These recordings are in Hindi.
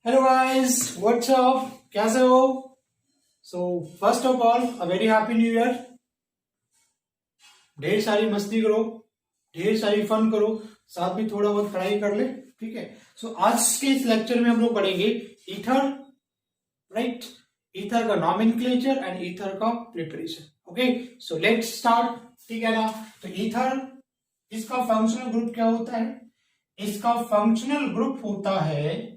हेलो गाइस, व्हाट्सअप, कैसे हो? So first of all a very happy new year. ढेर सारी मस्ती करो, ढेर सारी फन करो, साथ में थोड़ा बहुत पढ़ाई कर ले। ठीक है। सो आज के इस लेक्चर में हम लोग पढ़ेंगे ईथर, राइट? ईथर का नॉमेनक्लेचर एंड ईथर का preparation. Okay, so let's start. ठीक है ना? तो ईथर, इसका फंक्शनल ग्रुप क्या होता है? इसका फंक्शनल ग्रुप होता है,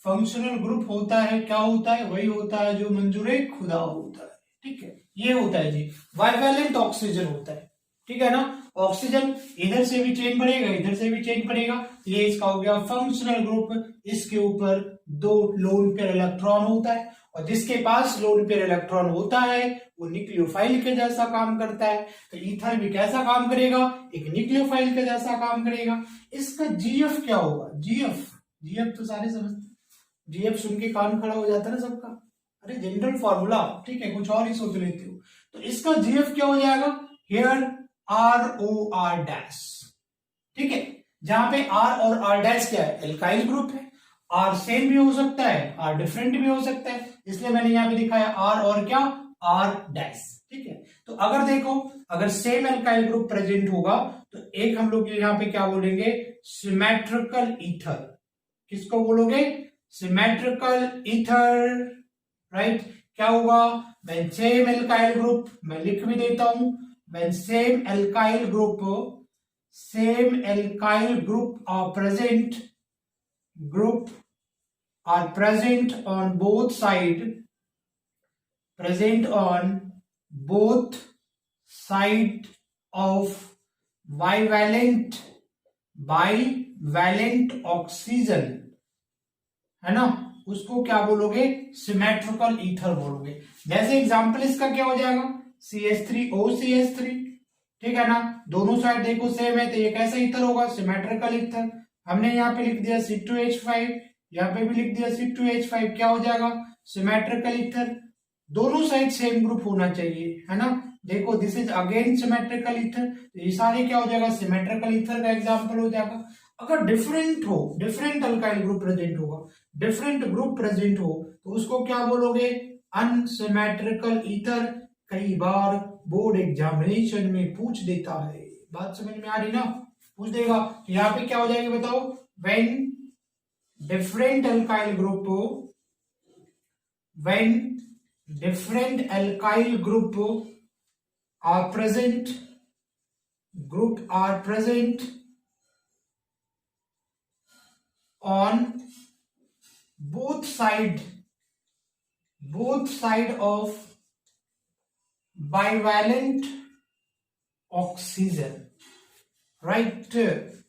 फंक्शनल ग्रुप होता है, क्या होता है? वही होता है जो मंजूरे खुदा होता है। ठीक है, ये होता है जी, बाइवैलेंट ऑक्सीजन होता है। ठीक है ना? ऑक्सीजन इधर से भी चेन बढ़ेगा, इधर से भी चेन बढ़ेगा, ये इसका हो गया फंक्शनल ग्रुप। इसके ऊपर दो लोन पेयर इलेक्ट्रॉन होता है, और जिसके पास लोन पेयर इलेक्ट्रॉन होता है वो न्यूक्लियोफाइल के जैसा काम करता है। तो ईथर भी कैसा काम करेगा? एक न्यूक्लियोफाइल के जैसा काम करेगा। इसका जीएफ क्या होगा? जीएफ, जीएफ तो सारे समझते, जीएफ सुन के कान खड़ा हो जाता है ना सबका। अरे जनरल फॉर्मूला, ठीक है, कुछ और ही सोच लेते हो। तो इसका जीएफ क्या हो जाएगा? Here R O R dash. ठीक है, जहां पे आर और आर डैश क्या है? एल्काइल ग्रुप है। आर सेम भी हो सकता है, आर डिफरेंट भी हो सकता है, इसलिए मैंने यहां पे दिखाया आर और क्या? R dash. ठीक है, तो अगर देखो, अगर सेम एल्काइल ग्रुप प्रेजेंट होगा तो एक हम लोग यहां पे क्या बोलेंगे? Symmetrical ether. किसको बोलोगे? Symmetrical ether, right? क्या होगा? when सेम एल्काइल ग्रुप, मैं लिख भी देता हूं, when same alkyl group, same alkyl group are present on both side, present on both side of bivalent oxygen, है ना? उसको क्या बोलोगे? सिमेट्रिकल ईथर बोलोगे। जैसे एग्जांपल इसका क्या हो जाएगा? CH3OCH3। ठीक है ना? दोनों साइड देखो सेम है, तो ये कैसा ईथर होगा? Symmetrical ether. हमने यहाँ पे लिख दिया C2H5, यहाँ पे भी लिख दिया C2H5, क्या हो जाएगा? Symmetrical ether. दोनों साइड सेम ग्रुप होना चाहिए, है ना? देखो this is again symmetrical ether, तो ये सारे क्या हो जाएगा? सिमेट्रिकल ईथर का एग्जांपल हो जाएगा। अगर डिफरेंट हो, डिफरेंट अल्काइल ग्रुप प्रेजेंट होगा, डिफरेंट ग्रुप प्रेजेंट हो, तो उसको क्या बोलोगे? Unsymmetrical ether. कई बार बोर्ड एग्जामिनेशन में पूछ देता है, बात समझ में आ रही ना? पूछ देगा। यहाँ पे क्या हो जाएगी बताओ? When different alkyl group, when different alkyl group are present on both side of bivalent oxygen, right?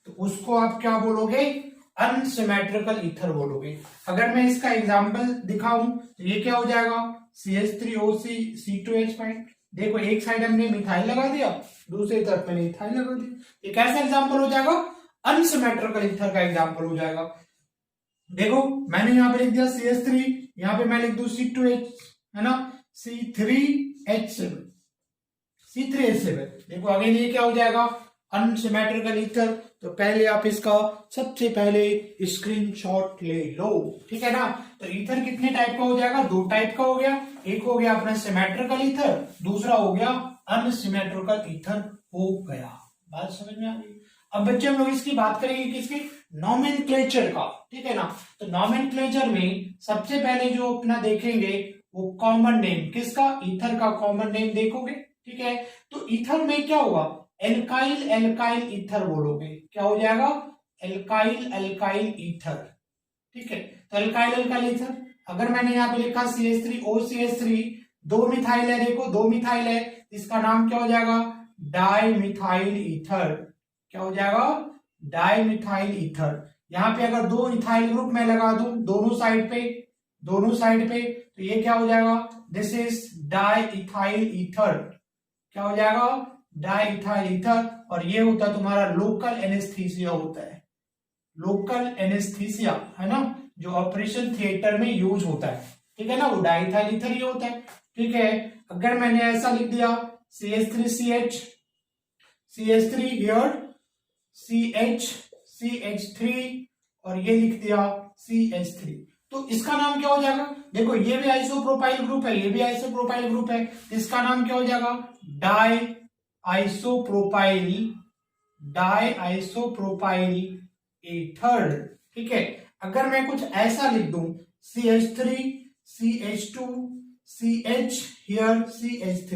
तो उसको आप क्या बोलोगे? अनसिमेट्रिकल ईथर बोलोगे। अगर मैं इसका एग्जांपल दिखाऊं तो ये क्या हो जाएगा? CH3OC C2H5। देखो एक साइड हमने मिथाइल लगा दिया, दूसरी तरफ मैंने इथाइल लगा दिया। ये कैसा एग्जांपल हो जाएगा? अनसिमेट्रिकल ईथर का एग्जांपल हो जाएगा। देखो मैंने यहां पे लिख दिया CH3, यहां पे मैं लिख दूं C2H, है ना? C3H7, देखो अगेन ये क्या हो जाएगा? Unsymmetrical ether. तो पहले आप इसका सबसे पहले स्क्रीनशॉट ले लो, ठीक है ना? तो ईथर कितने टाइप का हो जाएगा? दो टाइप का हो गया। एक हो गया अपना सिमेट्रिकल ईथर, दूसरा हो गया अनसिमेट्रिकल ईथर हो गया। बात समझ में आ गई? अब बच्चे हम लोग इसकी बात करेंगे किसकी? नॉमेनक्लेचर का, ठीक है ना? तो नॉमेनक्लेचर में सबसे पहले जो अपना देखेंगे वो कॉमन नेम। किसका? ईथर का कॉमन नेम देखोगे, ठीक है? तो ईथर में क्या होगा? एल्काइल ईथर बोलोगे। क्या हो जाएगा? एल्काइल ईथर, ठीक है? तो एल्काइल ईथर, अगर मैंने यहाँ पे लिखा CH3OCH3, दो मिथाइल है, देखो दो मिथाइल है, इसका नाम क्या हो जाएगा? Dimethyl ether. क्या हो जाएगा? Dimethyl ether. यहाँ पे अगर दो इथाइल ग्रुप में लगा दूं दोनों साइड पे, तो ये क्या हो जाएगा? This is diethyl ether. क्या हो जाएगा? Diethyl ether. और ये होता है तुम्हारा लोकल एनेस्थीसिया होता है, लोकल एनेस्थीसिया, है ना? जो ऑपरेशन थिएटर में यूज होता है, ठीक है ना? वो डाइइथाइल ईथर ही होता है, ठीक है? अगर मैंने ऐसा लिख दिया CH3CH, CH3 here CH, CH3, और ये लिख दिया CH3, तो इसका नाम क्या हो जाएगा, देखो ये भी आइसोप्रोपाइल ग्रुप है, ये भी आइसोप्रोपाइल ग्रुप है, इसका नाम क्या हो जाएगा, di isopropyl, di isopropyl ether. ठीक है, अगर मैं कुछ ऐसा लिख दूं CH3 CH2 CH here CH3,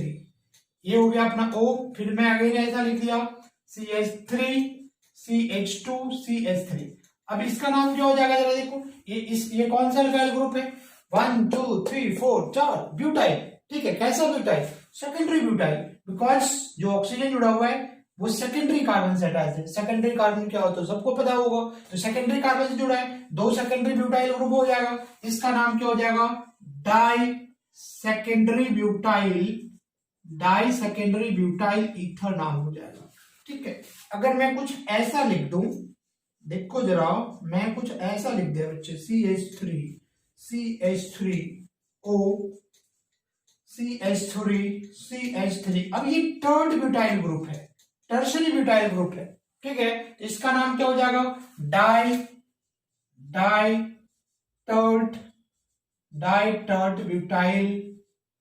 ये हो गया अपना O, फिर मैं अगेन ऐसा लिख दिया CH3 CH2 CH3। अब इसका नाम क्या हो जाएगा जरा देखो, ये कौन सा अल्काइल ग्रुप है, 1 2 3 4 4 ब्यूटाइल। ठीक है, कैसा ब्यूटाइल, सेकेंडरी ब्यूटाइल, बिकॉज जो ऑक्सीजन जुड़ा हुआ है वो सेकेंडरी कार्बन से अटैच है। सेकेंडरी कार्बन क्या होता है सबको पता होगा, तो सेकेंडरी कार्बन से जुड़ा है, दो सेकेंडरी ब्यूटाइल ग्रुप हो जाएगा, इसका नाम क्या हो जाएगा, di secondary butyl, di secondary butyl ether नाम हो जाएगा। ठीक है, अगर मैं कुछ ऐसा लिख दूं, देखो जरा, मैं कुछ ऐसा लिख दिया बच्चे, CH3 CH3O CH3 CH3, अब ये थर्ड ब्यूटाइल ग्रुप है, टर्शरी ब्यूटाइल ग्रुप है। ठीक है, तो इसका नाम क्या हो जाएगा, di di tert butyl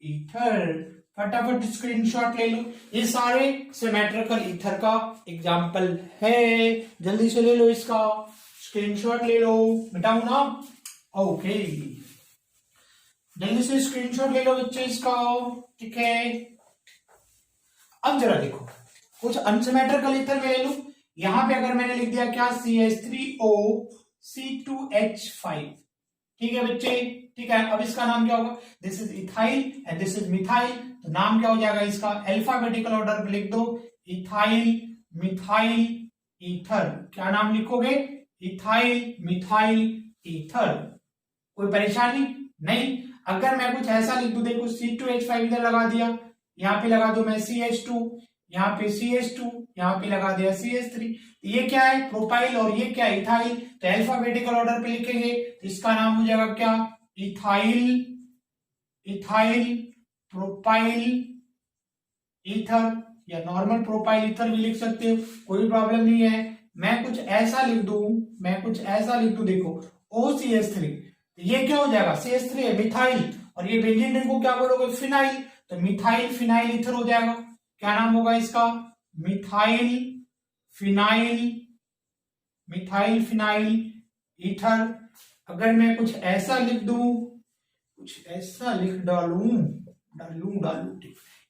ether. फटाफट स्क्रीनशॉट ले लो, ये सारे सिमेट्रिकल ईथर का एग्जाम्पल है, जल्दी से ले लो, इसका स्क्रीनशॉट ले लो, मिटाऊ ना, ओके, जल्दी से स्क्रीनशॉट ले लो बच्चे इसका। ठीक है, अब जरा देखो कुछ अनसिमेट्रिकल ईथर में ले लो, यहां पे अगर मैंने लिख दिया क्या, CH3O C2H5। ठीक है बच्चे, ठीक है, अब इसका नाम क्या होगा, this is ethyl and this is methyl, तो नाम क्या हो जाएगा इसका, अल्फाबेटिकल ऑर्डर पे लिख दो, इथाइल मिथाइल ईथर। क्या नाम लिखोगे, इथाइल मिथाइल ईथर। कोई परेशानी नहीं। अगर मैं कुछ ऐसा लिख दूं, देखो C2H5 इधर लगा दिया, यहां पे लगा दो मैं CH2, यहाँ पे CH2, यहाँ पे लगा दिया CH3, ये क्या है प्रोपाइल और ये क्या है इथाइल, तो अल्फाबेटिकल ऑर्डर पे लिखेंगे, तो इसका नाम हो जाएगा क्या, इथाइल इथाइल प्रोपाइल ईथर, या नॉर्मल प्रोपाइल ईथर भी लिख सकते हो, कोई प्रॉब्लम नहीं है। मैं कुछ ऐसा लिख दूं, देखो OCH3, ये क्या हो जाएगा, CH3 है मिथाइल, और ये बेंजीन रिंग को क्या बोलोगे, फिनाइल, तो मिथाइल फिनाइल ईथर हो जाएगा। क्या नाम होगा इसका, मिथाइल फिनाइल ईथर। अगर मैं कुछ ऐसा लिख दूं, कुछ ऐसा लिख डालूं,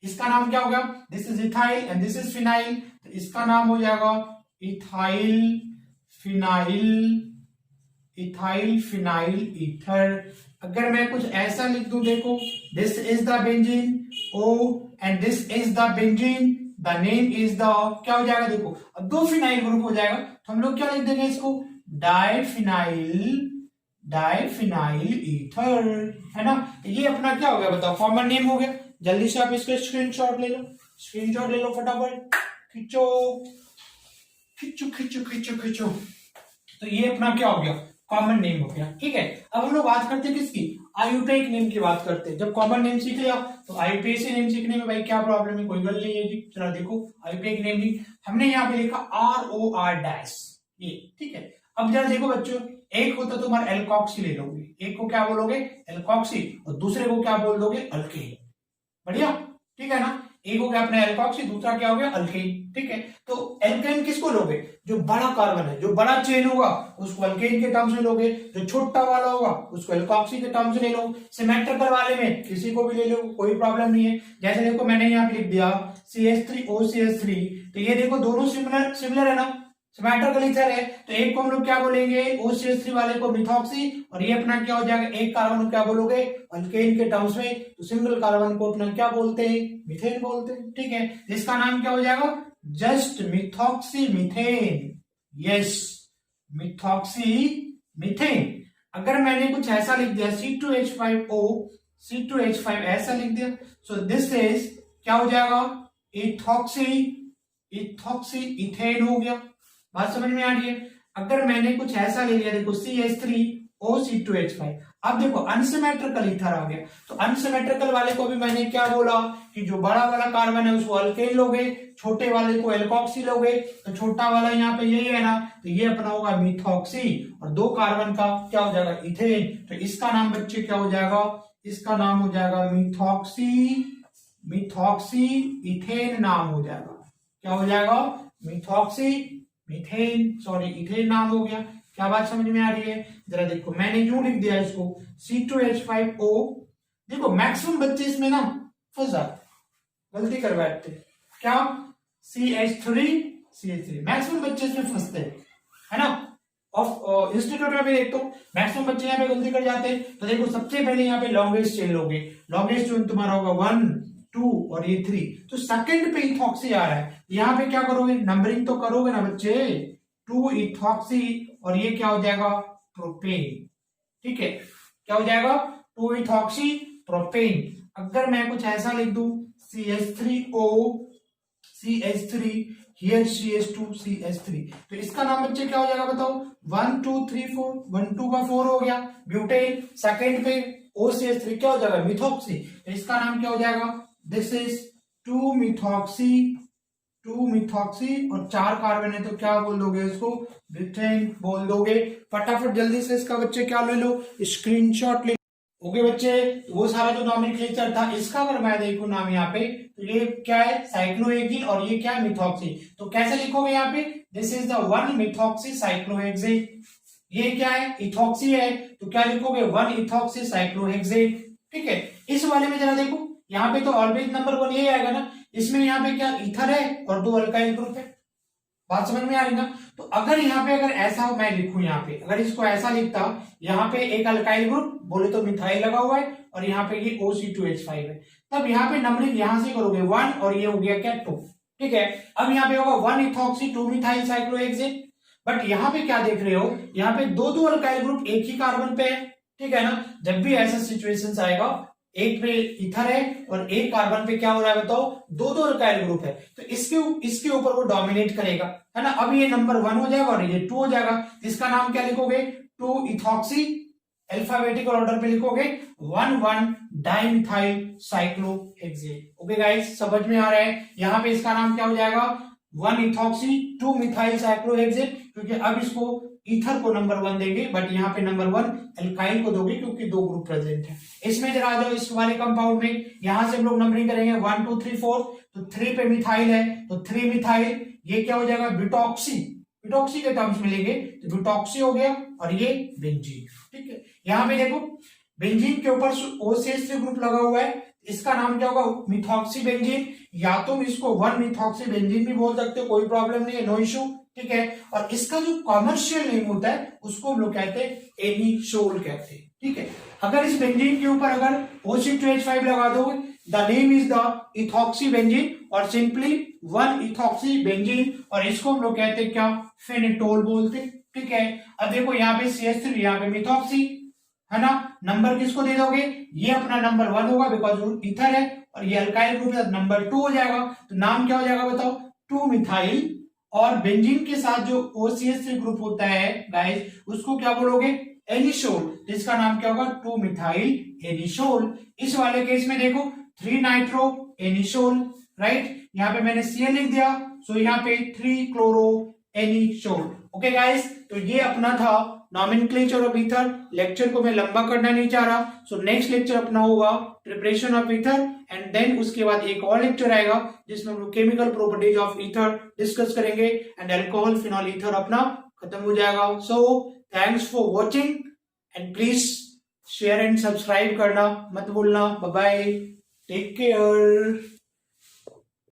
इसका नाम क्या होगा, this is ethyl and this is phenyl, तो इसका नाम हो जाएगा इथाइल फिनाइल ईथर। अगर मैं कुछ ऐसा लिख दूं, देखो this is the benzene O and this is the benzene, the name is the, क्या हो जाएगा देखो, अब दो फिनाइल ग्रुप हो जाएगा, तो हम लोग क्या लिख देंगे इसको, डाइफिनाइल ईथर, है ना। ये अपना क्या हो गया बताओ, कॉमन नेम हो गया। जल्दी से आप इसको स्क्रीनशॉट ले लो फटाफट, खींचो। तो ये अपना क्या हो गया, कॉमन नेम हो गया। ठीक है, अब हम लोग बात करते हैं किसकी, आयुपेक नेम की बात करते हैं। जब कॉमन नेम सीख लिया तो आयुपेसी नेम सीखने में भाई क्या प्रॉब्लम है, कोई गल नहीं है जी। चलो देखो आयुपेक नेम भी हमने यहाँ पे लिखा ROR-, ये ठीक है। अब जरा देखो बच्चों, एक होता तो तुम्हारा एल्कॉक्सी ले लोगे, एक को क्या बोलोगे एल्कॉक्सी, और दूसरे को क्या बोल दोगे अल्केन। बढ़िया, ठीक है ना। एक हो गया अपना एल्कॉक्सी, दूसरा क्या हो गया अल्केन। ठीक है, तो एल्केन किसको लोगे, जो बड़ा कार्बन है, जो बड़ा चेन होगा उसको अल्केन के टर्म्स में लोगे, जो छोटा वाला होगा उसको एल्कॉक्सी के टर्म्स में ले लो। सिमेट्रिकल वाले में किसी को भी ले लो, कोई प्रॉब्लम नहीं है। जैसे देखो मैंने यहाँ पे लिख दिया CH3OCH3, तो ये देखो दोनों सिमिलर है ना, सिमेट्रिकल ईथर है, तो एक को हम लोग क्या बोलेंगे OCH3 वाले को मिथॉक्सी, और ये अपना क्या हो जाएगा, एक कार्बन को क्या बोलोगे अल्केन के टर्म्स में, तो सिंगल कार्बन को अपना क्या बोलते हैं, मीथेन बोलते हैं। ठीक है, इसका नाम क्या हो जाएगा, just methoxy methane, yes methoxy methane. अगर मैंने कुछ ऐसा लिख दिया C2H5O C2H5 ऐसा लिख दिया, सो दिस इज क्या हो जाएगा, इथॉक्सी इथेन हो गया। बात समझ में आ रही है। अगर मैंने कुछ ऐसा ले लिया, देखो CH3 OC2H5। अब देखो अनसिमेट्रिकल ईथर आ गया, तो अनसिमेट्रिकल वाले को भी मैंने क्या बोला कि जो बड़ा वाला कार्बन है उसको अल्केन लोगे, छोटे वाले को एल्कोक्सी लोगे, तो छोटा वाला यहाँ पे यही है ना, तो ये अपना होगा मिथॉक्सी, और 2 कार्बन का क्या हो जाएगा इथेन, तो इसका नाम बच्चे क्या हो जाएगा, इसका नाम हो जाएगा मिथॉक्सी इथेन नाम हो जाएगा। क्या हो जाएगा, मिथॉक्सी इथेन नाम हो गया। क्या बात समझ में आ रही है, जरा देखो मैंने यूं लिख दिया इसको C2H5O। देखो मैक्सिमम बच्चे इसमें ना फंस जाते, गलती कर बैठते, क्या CH3 मैक्सिमम बच्चे इसमें फंसते है ना। ऑफ इंस्टीट्यूट में भी देखते हो मैक्सिमम बच्चे यहाँ पे गलती कर जाते हैं। तो देखो सबसे पहले यहाँ पे लॉन्गेस्ट चेन लोगे, लॉन्गेस्ट चेन तुम्हारा होगा 1 2 और ये 3, तो सेकंड पे इथॉक्सी आ रहा है, यहाँ पे क्या करोगे, नंबरिंग तो करोगे ना बच्चे, 2 इथॉक्सी और ये क्या हो जाएगा प्रोपेन। ठीक है, क्या हो जाएगा 2 इथॉक्सी प्रोपेन। अगर मैं कुछ ऐसा लिख दूं CH3O CH3 here CH2 CH3, तो इसका नाम बच्चे क्या हो जाएगा बताओ, 1 2 3 4, 1 2 का 4 हो गया ब्यूटेन। सेकंड पे OCH3 क्या हो जाएगा मिथॉक्सी, तो इसका नाम क्या हो जाएगा, दिस इज 2 मिथॉक्सी और 4 कार्बन है तो क्या बोल दोगे इसको, ब्यूटेन बोल दोगे। फटाफट जल्दी से इसका बच्चे क्या ले लो, स्क्रीनशॉट ले। ओके बच्चे, वो सारा जो नॉमेनक्लेचर था इसका अगर मैं देखूं नाम यहाँ पे, तो ये क्या है साइक्लोहेक्सीन और ये क्या है मिथॉक्सी। तो कैसे लिखोगे यहाँ पे, this is the 1 methoxy cyclohexane, ये क्या है इथॉक्सी है, तो क्या लिखोगे 1 इथॉक्सी साइक्लोहेक्सेन। ठीक है, इस वाले में जरा देखो यहाँ पे तो ऑलवेज नंबर 1 यही आएगा ना, इसमें यहाँ पे क्या ईथर है और 2 अल्काइल ग्रुप है, बात समझ में आ रही ना। तो अगर यहाँ पे अगर ऐसा मैं लिखूं, यहाँ पे अगर इसको ऐसा लिखता, यहाँ पे एक अल्काइल ग्रुप बोले तो मिथाइल लगा हुआ है और यहाँ पे ये OC2H5 है, तब यहाँ पे नंबरिंग यहाँ से करोगे 1 और ये हो गया क्या 2। ठीक है, अब यहाँ पे होगा 1 इथॉक्सी 2 मिथाइल साइक्लोहेक्सेन, बट यहाँ पे क्या देख रहे हो, यहाँ पे 2 अल्काइल ग्रुप एक ही कार्बन पे है। ठीक है ना, जब भी ऐसा सिचुएशन आएगा, एक पे इथर है और एक कार्बन पे क्या हो रहा है बताओ, 2 अल्काइल ग्रुप है, तो इसके ऊपर वो डोमिनेट करेगा, है ना। अब ये नंबर 1 हो जाएगा और ये 2 हो जाएगा, इसका नाम क्या लिखोगे 2 इथॉक्सी, अल्फाबेटिकल ऑर्डर पे लिखोगे 1 डाइमिथाइल साइक्लोहेक्सेन। ओके गाइस, समझ में आ रहा है, यहाँ पे इसका नाम क्या हो जाएगा 1 इथॉक्सी 2 मिथाइल साइक्लोहेक्सेन, क्योंकि अब इसको ईथर को नंबर 1 देंगे, बट यहाँ पे नंबर 1 एल्काइल को दोगे क्योंकि 2 ग्रुप प्रेजेंट है। इसमें जरा आ जाओ इस वाले कंपाउंड में, यहां से हम लोग नंबरिंग करेंगे 1 2 3 4, तो 3 पे मिथाइल है तो 3 मिथाइल, ये क्या हो जाएगा ब्यूटॉक्सी के टर्म्स में लेंगे तो ब्यूटॉक्सी हो गया और ये बेंजीन। ठीक है, यहाँ पे देखो बेंजीन के ऊपर OCH3 ग्रुप लगा हुआ है, इसका नाम क्या होगा मिथॉक्सी बेंजीन, या तुम इसको 1 मिथॉक्सी बेंजीन भी बोल सकते हो, कोई प्रॉब्लम नहीं है, नो इशू। ठीक है, और इसका जो कॉमर्शियल नेम होता है उसको हम लोग कहते हैं एनिसोल कहते हैं। ठीक है, अगर इस बेंजीन के ऊपर अगर OC2H5 लगा दोगे, the name is the ethoxy benzene और सिंपली 1 इथॉक्सी बेंजीन, और इसको हम लोग कहते हैं क्या फेनेटोल बोलते। ठीक है, अब देखो यहाँ पे CH3 यहाँ पे मिथॉक्सी है ना, नंबर किसको दे दोगे, ये अपना नंबर 1 होगा बिकॉज इथर है और ये अल्काइल ग्रुप है, नंबर 2 हो जाएगा, तो नाम क्या हो जाएगा बताओ 2 मिथाइल, और बेंजीन के साथ जो OCH3 ग्रुप होता है गाइस उसको क्या बोलोगे एनिसोल, तो इसका नाम क्या होगा 2 मिथाइल एनिसोल। इस वाले केस में देखो 3 नाइट्रो एनिसोल, राइट, यहाँ पे मैंने Cl लिख दिया, सो यहाँ पे 3 क्लोरो एनिसोल। ओके गाइस, तो ये अपना था नॉमेनक्लेचर ऑफ ईथर। लेक्चर को मैं लंबा करना नहीं चाह रहा, सो नेक्स्ट लेक्चर अपना होगा preparation of ether, and then उसके बाद एक और लेक्चर आएगा जिसमें हम लोग chemical properties of ether discuss करेंगे, एंड अल्कोहल फिनॉल ईथर अपना खत्म हो जाएगा। So thanks for watching and please share and subscribe करना मत भूलना। Bye bye, take care.